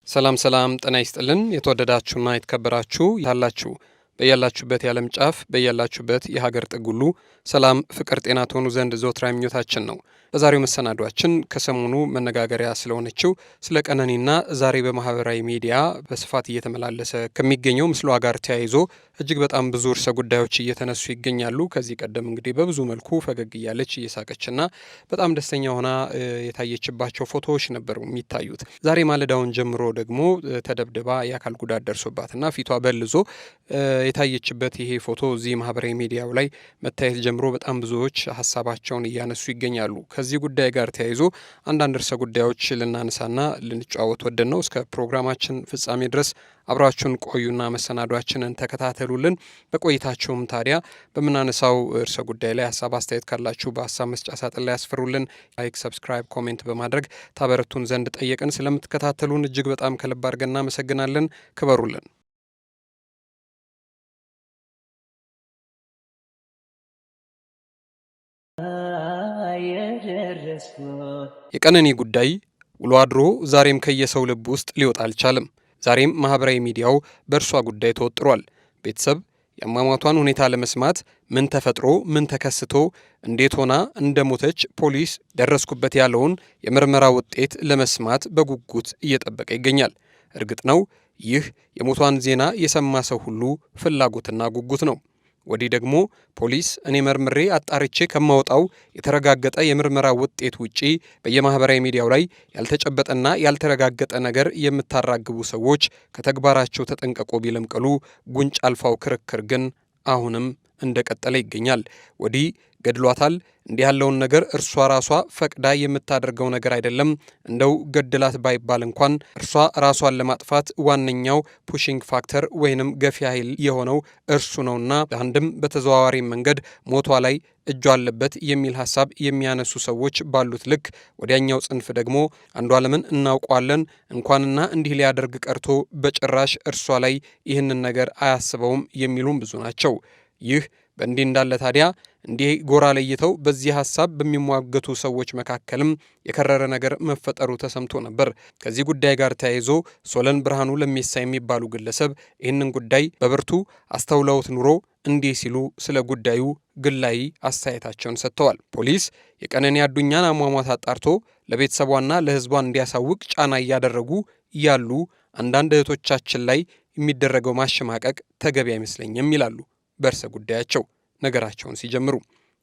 ሰላም ጤና ይስጥልን የተወደዳችሁና የተከበራችሁ ያላችሁ በያላችሁበት የዓለም ጫፍ በያላችሁበት የሀገር ጥግ ሁሉ ሰላም ፍቅር ጤና ትሆኑ ዘንድ ዘወትር ምኞታችን ነው። በዛሬው መሰናዷችን ከሰሞኑ መነጋገሪያ ስለሆነችው ስለ ቀነኒና ዛሬ በማህበራዊ ሚዲያ በስፋት እየተመላለሰ ከሚገኘው ምስሏ ጋር ተያይዞ እጅግ በጣም ብዙ ርዕሰ ጉዳዮች እየተነሱ ይገኛሉ። ከዚህ ቀደም እንግዲህ በብዙ መልኩ ፈገግ እያለች እየሳቀችና በጣም ደስተኛ ሆና የታየችባቸው ፎቶዎች ነበሩ የሚታዩት። ዛሬ ማለዳውን ጀምሮ ደግሞ ተደብድባ የአካል ጉዳት ደርሶባትና ፊቷ በልዞ የታየችበት ይሄ ፎቶ እዚህ ማህበራዊ ሚዲያው ላይ መታየት ጀምሮ በጣም ብዙዎች ሀሳባቸውን እያነሱ ይገኛሉ። ከዚህ ጉዳይ ጋር ተያይዞ አንዳንድ ርዕሰ ጉዳዮች ልናነሳና ልንጫወት ወደን ነው። እስከ ፕሮግራማችን ፍጻሜ ድረስ አብራችሁን ቆዩና መሰናዷችንን ተከታተሉልን። በቆይታችሁም ታዲያ በምናነሳው ርዕሰ ጉዳይ ላይ ሀሳብ አስተያየት ካላችሁ በሀሳብ መስጫ ሳጥን ላይ ያስፍሩልን። ላይክ፣ ሰብስክራይብ፣ ኮሜንት በማድረግ ታበረቱን ዘንድ ጠየቅን። ስለምትከታተሉን እጅግ በጣም ከልብ አድርገን እናመሰግናለን። ክበሩልን። የቀነኒ ጉዳይ ውሎ አድሮ ዛሬም ከየሰው ልብ ውስጥ ሊወጣ አልቻለም። ዛሬም ማህበራዊ ሚዲያው በእርሷ ጉዳይ ተወጥሯል። ቤተሰብ የአሟሟቷን ሁኔታ ለመስማት ምን ተፈጥሮ ምን ተከስቶ እንዴት ሆና እንደሞተች ፖሊስ ደረስኩበት ያለውን የምርመራ ውጤት ለመስማት በጉጉት እየጠበቀ ይገኛል። እርግጥ ነው ይህ የሞቷን ዜና የሰማ ሰው ሁሉ ፍላጎትና ጉጉት ነው። ወዲህ ደግሞ ፖሊስ እኔ መርምሬ አጣርቼ ከማወጣው የተረጋገጠ የምርመራ ውጤት ውጪ በየማህበራዊ ሚዲያው ላይ ያልተጨበጠና ያልተረጋገጠ ነገር የምታራግቡ ሰዎች ከተግባራቸው ተጠንቀቁ ቢልም ቅሉ ጉንጭ አልፋው ክርክር ግን አሁንም እንደቀጠለ ይገኛል። ወዲህ ገድሏታል፣ እንዲህ ያለውን ነገር እርሷ ራሷ ፈቅዳ የምታደርገው ነገር አይደለም። እንደው ገድላት ባይባል እንኳን እርሷ ራሷን ለማጥፋት ዋነኛው ፑሽንግ ፋክተር ወይንም ገፊ ኃይል የሆነው እርሱ ነውና አንድም በተዘዋዋሪ መንገድ ሞቷ ላይ እጁ አለበት የሚል ሀሳብ የሚያነሱ ሰዎች ባሉት ልክ ወዲያኛው ጽንፍ ደግሞ አንዷለምን እናውቀዋለን እንኳንና እንዲህ ሊያደርግ ቀርቶ በጭራሽ እርሷ ላይ ይህንን ነገር አያስበውም የሚሉም ብዙ ናቸው። ይህ በእንዲህ እንዳለ ታዲያ እንዲህ ጎራ ለይተው በዚህ ሀሳብ በሚሟገቱ ሰዎች መካከልም የከረረ ነገር መፈጠሩ ተሰምቶ ነበር። ከዚህ ጉዳይ ጋር ተያይዞ ሶለን ብርሃኑ ለሜሳ የሚባሉ ግለሰብ ይህንን ጉዳይ በብርቱ አስተውለውት ኑሮ እንዲህ ሲሉ ስለ ጉዳዩ ግላዊ አስተያየታቸውን ሰጥተዋል። ፖሊስ የቀነኒ አዱኛን አሟሟት አጣርቶ ለቤተሰቧና ለሕዝቧ እንዲያሳውቅ ጫና እያደረጉ ያሉ አንዳንድ እህቶቻችን ላይ የሚደረገው ማሸማቀቅ ተገቢ አይመስለኝም ይላሉ። በርዕሰ ጉዳያቸው ነገራቸውን ሲጀምሩ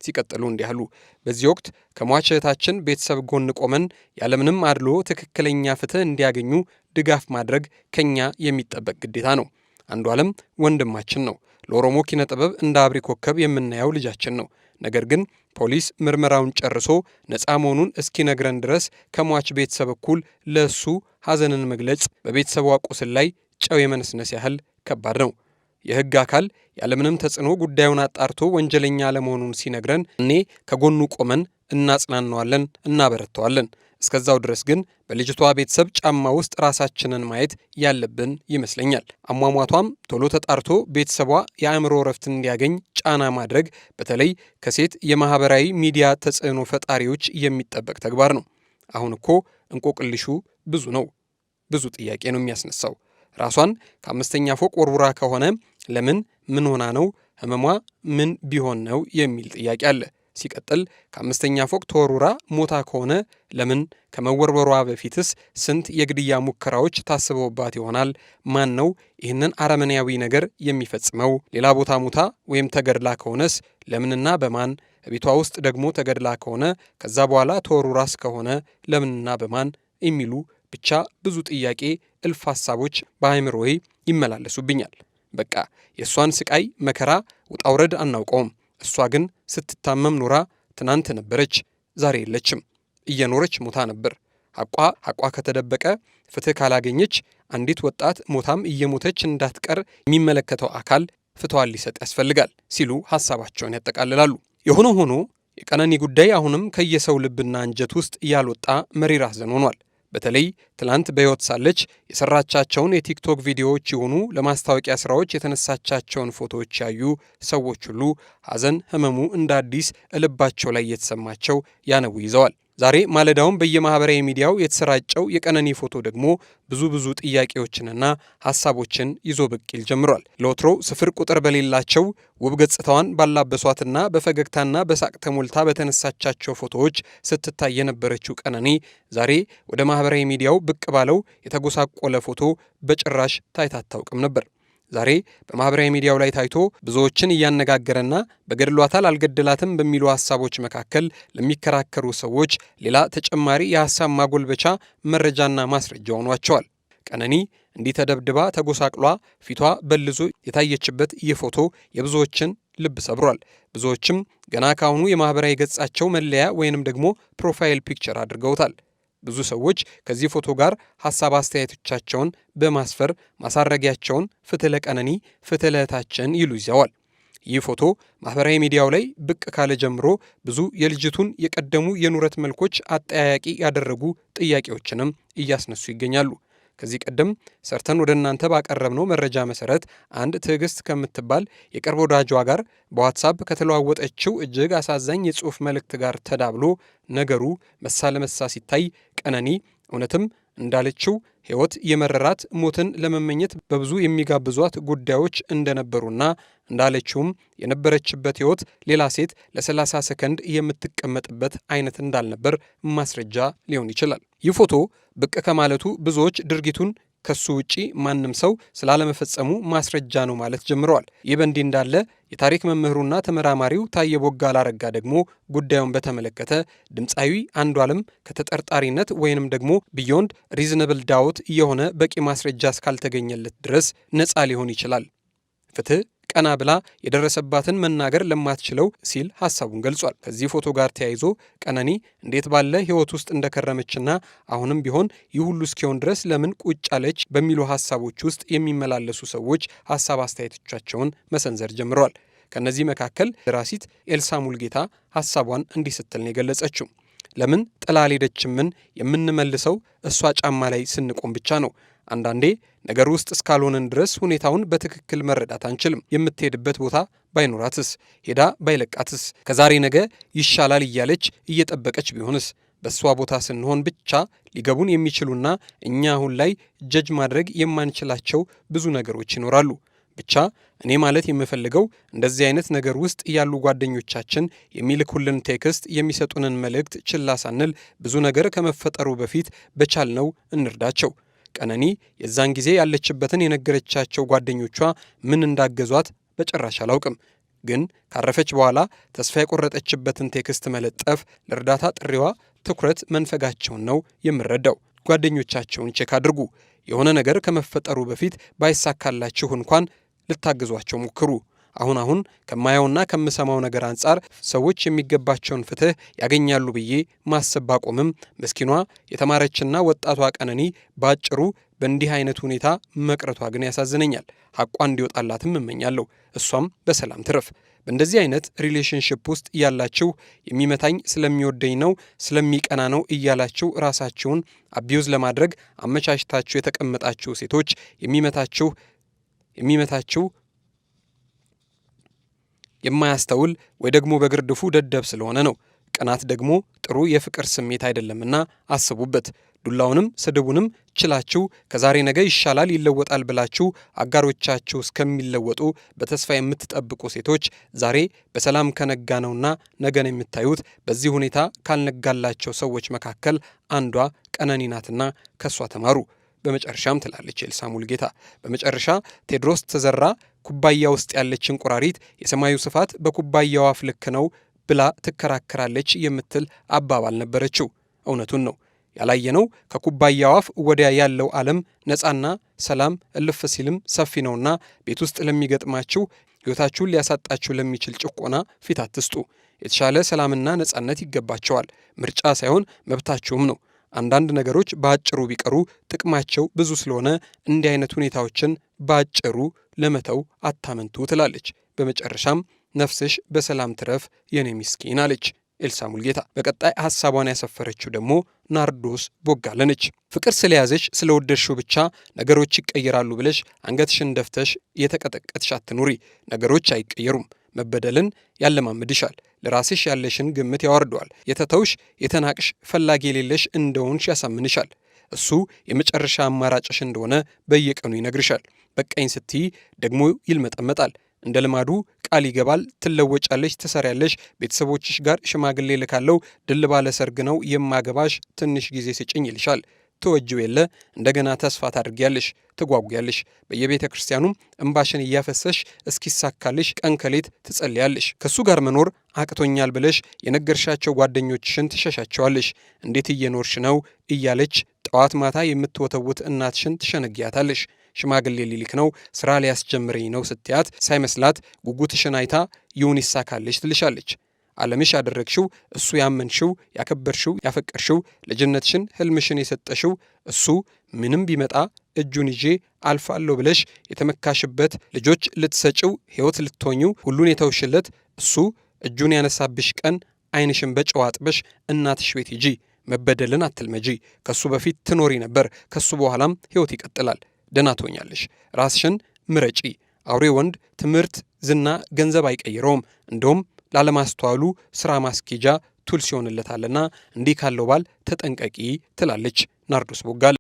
ሲቀጥሉ እንዲህ አሉ። በዚህ ወቅት ከሟች እህታችን ቤተሰብ ጎን ቆመን ያለምንም አድሎ ትክክለኛ ፍትህ እንዲያገኙ ድጋፍ ማድረግ ከኛ የሚጠበቅ ግዴታ ነው። አንዷለም ወንድማችን ነው። ለኦሮሞ ኪነ ጥበብ እንደ አብሪ ኮከብ የምናየው ልጃችን ነው። ነገር ግን ፖሊስ ምርመራውን ጨርሶ ነፃ መሆኑን እስኪነግረን ድረስ ከሟች ቤተሰብ እኩል ለእሱ ሐዘንን መግለጽ በቤተሰቧ ቁስል ላይ ጨው የመነስነስ ያህል ከባድ ነው። የህግ አካል ያለምንም ተጽዕኖ ጉዳዩን አጣርቶ ወንጀለኛ አለመሆኑን ሲነግረን እኔ ከጎኑ ቆመን እናጽናናዋለን፣ እናበረታዋለን። እስከዛው ድረስ ግን በልጅቷ ቤተሰብ ጫማ ውስጥ ራሳችንን ማየት ያለብን ይመስለኛል። አሟሟቷም ቶሎ ተጣርቶ ቤተሰቧ የአእምሮ እረፍት እንዲያገኝ ጫና ማድረግ በተለይ ከሴት የማህበራዊ ሚዲያ ተጽዕኖ ፈጣሪዎች የሚጠበቅ ተግባር ነው። አሁን እኮ እንቆቅልሹ ብዙ ነው። ብዙ ጥያቄ ነው የሚያስነሳው። ራሷን ከአምስተኛ ፎቅ ወርውራ ከሆነ ለምን? ምን ሆና ነው? ህመሟ ምን ቢሆን ነው የሚል ጥያቄ አለ። ሲቀጥል ከአምስተኛ ፎቅ ተወርውራ ሞታ ከሆነ ለምን? ከመወርወሯ በፊትስ ስንት የግድያ ሙከራዎች ታስበውባት ይሆናል? ማን ነው ይህንን አረመኔያዊ ነገር የሚፈጽመው? ሌላ ቦታ ሞታ ወይም ተገድላ ከሆነስ ለምንና በማን? ቤቷ ውስጥ ደግሞ ተገድላ ከሆነ ከዛ በኋላ ተወርውራስ ከሆነ ለምንና በማን የሚሉ ብቻ ብዙ ጥያቄ እልፍ ሀሳቦች በአእምሮዬ ይመላለሱብኛል። በቃ የእሷን ስቃይ መከራ ውጣውረድ አናውቀውም። እሷ ግን ስትታመም ኖራ ትናንት ነበረች፣ ዛሬ የለችም። እየኖረች ሞታ ነበር። ሐቋ ከተደበቀ ፍትህ ካላገኘች አንዲት ወጣት ሞታም እየሞተች እንዳትቀር የሚመለከተው አካል ፍትዋን ሊሰጥ ያስፈልጋል ሲሉ ሀሳባቸውን ያጠቃልላሉ። የሆነ ሆኖ የቀነኒ ጉዳይ አሁንም ከየሰው ልብና አንጀት ውስጥ ያልወጣ መሪር ሐዘን ሆኗል። በተለይ ትላንት በሕይወት ሳለች የሰራቻቸውን የቲክቶክ ቪዲዮዎች ይሁኑ ለማስታወቂያ ስራዎች የተነሳቻቸውን ፎቶዎች ያዩ ሰዎች ሁሉ ሐዘን ህመሙ እንደ አዲስ ልባቸው ላይ የተሰማቸው ያነቡ ይዘዋል። ዛሬ ማለዳውን በየማህበራዊ ሚዲያው የተሰራጨው የቀነኒ ፎቶ ደግሞ ብዙ ጥያቄዎችንና ሐሳቦችን ይዞ ብቅ ይል ጀምሯል። ለወትሮ ስፍር ቁጥር በሌላቸው ውብ ገጽታዋን ባላበሷትና በፈገግታና በሳቅ ተሞልታ በተነሳቻቸው ፎቶዎች ስትታይ የነበረችው ቀነኒ ዛሬ ወደ ማህበራዊ ሚዲያው ብቅ ባለው የተጎሳቆለ ፎቶ በጭራሽ ታይታ አታውቅም ነበር። ዛሬ በማህበራዊ ሚዲያው ላይ ታይቶ ብዙዎችን እያነጋገረና በገድሏታል አልገደላትም በሚሉ ሐሳቦች መካከል ለሚከራከሩ ሰዎች ሌላ ተጨማሪ የሐሳብ ማጎልበቻ መረጃና ማስረጃ ሆኗቸዋል። ቀነኒ እንዲህ ተደብድባ ተጎሳቅሏ ፊቷ በልዞ የታየችበት ይህ ፎቶ የብዙዎችን ልብ ሰብሯል። ብዙዎችም ገና ካሁኑ የማህበራዊ ገጻቸው መለያ ወይንም ደግሞ ፕሮፋይል ፒክቸር አድርገውታል። ብዙ ሰዎች ከዚህ ፎቶ ጋር ሐሳብ አስተያየቶቻቸውን በማስፈር ማሳረጊያቸውን ፍትህ ለቀነኒ ፍትህ ለእህታችን ይሉ ይዘዋል። ይህ ፎቶ ማህበራዊ ሚዲያው ላይ ብቅ ካለ ጀምሮ ብዙ የልጅቱን የቀደሙ የኑረት መልኮች አጠያያቂ ያደረጉ ጥያቄዎችንም እያስነሱ ይገኛሉ። ከዚህ ቀደም ሰርተን ወደ እናንተ ባቀረብነው መረጃ መሰረት አንድ ትዕግስት ከምትባል የቅርብ ወዳጇ ጋር በዋትሳፕ ከተለዋወጠችው እጅግ አሳዛኝ የጽሑፍ መልእክት ጋር ተዳብሎ ነገሩ መሳ ለመሳ ሲታይ ቀነኒ እውነትም እንዳለችው ሕይወት የመረራት ሞትን ለመመኘት በብዙ የሚጋብዟት ጉዳዮች እንደነበሩና እንዳለችውም የነበረችበት ሕይወት ሌላ ሴት ለ30 ሰከንድ የምትቀመጥበት አይነት እንዳልነበር ማስረጃ ሊሆን ይችላል። ይህ ፎቶ ብቅ ከማለቱ ብዙዎች ድርጊቱን ከሱ ውጪ ማንም ሰው ስላለመፈጸሙ ማስረጃ ነው ማለት ጀምረዋል። ይህ በእንዲህ እንዳለ የታሪክ መምህሩና ተመራማሪው ታየ ቦጋለ አረጋ ደግሞ ጉዳዩን በተመለከተ ድምፃዊ አንዷለም ከተጠርጣሪነት ወይንም ደግሞ ቢዮንድ ሪዝነብል ዳውት የሆነ በቂ ማስረጃ እስካልተገኘለት ድረስ ነፃ ሊሆን ይችላል፣ ፍትህ ቀና ብላ የደረሰባትን መናገር ለማትችለው ሲል ሐሳቡን ገልጿል። ከዚህ ፎቶ ጋር ተያይዞ ቀነኒ እንዴት ባለ ሕይወት ውስጥ እንደከረመችና አሁንም ቢሆን ይህ ሁሉ እስኪሆን ድረስ ለምን ቁጭ አለች በሚሉ ሐሳቦች ውስጥ የሚመላለሱ ሰዎች ሐሳብ አስተያየቶቻቸውን መሰንዘር ጀምረዋል። ከነዚህ መካከል ደራሲት ኤልሳ ሙልጌታ ሐሳቧን እንዲህ ስትል ነው የገለጸችው። ለምን ጥላ አልሄደችምን? የምንመልሰው እሷ ጫማ ላይ ስንቆም ብቻ ነው። አንዳንዴ ነገር ውስጥ እስካልሆነን ድረስ ሁኔታውን በትክክል መረዳት አንችልም። የምትሄድበት ቦታ ባይኖራትስ? ሄዳ ባይለቃትስ? ከዛሬ ነገ ይሻላል እያለች እየጠበቀች ቢሆንስ? በእሷ ቦታ ስንሆን ብቻ ሊገቡን የሚችሉና እኛ አሁን ላይ ጀጅ ማድረግ የማንችላቸው ብዙ ነገሮች ይኖራሉ። ብቻ እኔ ማለት የምፈልገው እንደዚህ አይነት ነገር ውስጥ ያሉ ጓደኞቻችን የሚልኩልን ቴክስት፣ የሚሰጡንን መልእክት ችላ ሳንል ብዙ ነገር ከመፈጠሩ በፊት በቻልነው እንርዳቸው። ቀነኒ የዛን ጊዜ ያለችበትን የነገረቻቸው ጓደኞቿ ምን እንዳገዟት በጭራሽ አላውቅም። ግን ካረፈች በኋላ ተስፋ የቆረጠችበትን ቴክስት መለጠፍ ለእርዳታ ጥሪዋ ትኩረት መንፈጋቸውን ነው የምረዳው። ጓደኞቻቸውን ቼክ አድርጉ። የሆነ ነገር ከመፈጠሩ በፊት ባይሳካላችሁ እንኳን ልታግዟቸው ሞክሩ። አሁን ከማየውና ከምሰማው ነገር አንጻር ሰዎች የሚገባቸውን ፍትህ ያገኛሉ ብዬ ማሰብ ባቆምም ምስኪኗ የተማረችና ወጣቷ ቀነኒ ባጭሩ በእንዲህ አይነት ሁኔታ መቅረቷ ግን ያሳዝነኛል። ሐቋ እንዲወጣላትም እመኛለሁ። እሷም በሰላም ትረፍ። በእንደዚህ አይነት ሪሌሽንሽፕ ውስጥ ያላችሁ የሚመታኝ ስለሚወደኝ ነው ስለሚቀና ነው እያላችሁ ራሳችሁን አቢዩዝ ለማድረግ አመቻችታችሁ የተቀመጣችሁ ሴቶች የሚመታችሁ የማያስተውል ወይ ደግሞ በግርድፉ ደደብ ስለሆነ ነው። ቅናት ደግሞ ጥሩ የፍቅር ስሜት አይደለምና አስቡበት። ዱላውንም ስድቡንም ችላችሁ ከዛሬ ነገ ይሻላል ይለወጣል ብላችሁ አጋሮቻችሁ እስከሚለወጡ በተስፋ የምትጠብቁ ሴቶች ዛሬ በሰላም ከነጋ ነውና ነገን የምታዩት በዚህ ሁኔታ ካልነጋላቸው ሰዎች መካከል አንዷ ቀነኒ ናትና ከሷ ተማሩ። በመጨረሻም ትላለች ኤልሳ ሙልጌታ፣ በመጨረሻ ቴዎድሮስ ተዘራ ኩባያ ውስጥ ያለች እንቁራሪት የሰማዩ ስፋት በኩባያው አፍ ልክ ነው ብላ ትከራከራለች የምትል አባባል ነበረችው። እውነቱን ነው። ያላየነው ከኩባያው አፍ ወዲያ ያለው ዓለም ነፃና ሰላም እልፍ ሲልም ሰፊ ነውና ቤት ውስጥ ለሚገጥማችሁ ሕይወታችሁን ሊያሳጣችሁ ለሚችል ጭቆና ፊት አትስጡ። የተሻለ ሰላምና ነፃነት ይገባቸዋል። ምርጫ ሳይሆን መብታችሁም ነው። አንዳንድ ነገሮች በአጭሩ ቢቀሩ ጥቅማቸው ብዙ ስለሆነ እንዲህ አይነት ሁኔታዎችን በአጭሩ ለመተው አታመንቱ ትላለች። በመጨረሻም ነፍስሽ በሰላም ትረፍ የኔ ምስኪን አለች ኤልሳ ሙልጌታ። በቀጣይ ሐሳቧን ያሰፈረችው ደግሞ ናርዶስ ቦጋለ ነች። ፍቅር ስለያዘሽ ስለወደድሽው ብቻ ነገሮች ይቀየራሉ ብለሽ አንገትሽን ደፍተሽ የተቀጠቀጥሽ አትኑሪ። ነገሮች አይቀየሩም። መበደልን ያለማምድሻል። ለራስሽ ያለሽን ግምት ያወርደዋል። የተተውሽ የተናቅሽ ፈላጊ የሌለሽ እንደሆንሽ ያሳምንሻል። እሱ የመጨረሻ አማራጭሽ እንደሆነ በየቀኑ ይነግርሻል። በቃኝ ስትይ ደግሞ ይልመጠመጣል። እንደ ልማዱ ቃል ይገባል። ትለወጫለሽ፣ ትሰሪያለሽ፣ ቤተሰቦችሽ ጋር ሽማግሌ ልካለው፣ ድል ባለ ሰርግ ነው የማገባሽ፣ ትንሽ ጊዜ ስጭኝ ይልሻል። ትወጂው የለ እንደገና ተስፋ ታድርጊያለሽ፣ ትጓጉያለሽ። በየቤተ ክርስቲያኑም እንባሽን እያፈሰሽ እስኪሳካልሽ ቀን ከሌት ትጸልያለሽ። ከሱ ጋር መኖር አቅቶኛል ብለሽ የነገርሻቸው ጓደኞችሽን ትሸሻቸዋለሽ። እንዴት እየኖርሽ ነው እያለች ጠዋት ማታ የምትወተውት እናትሽን ትሸነጊያታለሽ። ሽማግሌ ሊልክ ነው፣ ስራ ሊያስጀምረኝ ነው ስትያት ሳይመስላት ጉጉትሽን አይታ ይሁን ይሳካልሽ ትልሻለች። ዓለምሽ ያደረግሽው እሱ ያመንሽው፣ ያከበርሽው፣ ያፈቀርሽው፣ ልጅነትሽን ህልምሽን የሰጠሽው እሱ ምንም ቢመጣ እጁን ይዤ አልፋለሁ ብለሽ የተመካሽበት፣ ልጆች ልትሰጪው፣ ሕይወት ልትሆኙ ሁሉን የተውሽለት እሱ እጁን ያነሳብሽ ቀን ዓይንሽን በጨው አጥበሽ እናትሽ ቤት ሂጂ። መበደልን አትልመጂ። ከሱ በፊት ትኖሪ ነበር፣ ከሱ በኋላም ሕይወት ይቀጥላል። ደህና ትሆኛለሽ። ራስሽን ምረጪ። አውሬ ወንድ ትምህርት፣ ዝና፣ ገንዘብ አይቀይረውም። እንደውም ላለማስተዋሉ ስራ ማስኬጃ ቱል ሲሆንለታልና እንዲህ ካለው ባል ተጠንቀቂ ትላለች ናርዶስ ቦጋለ።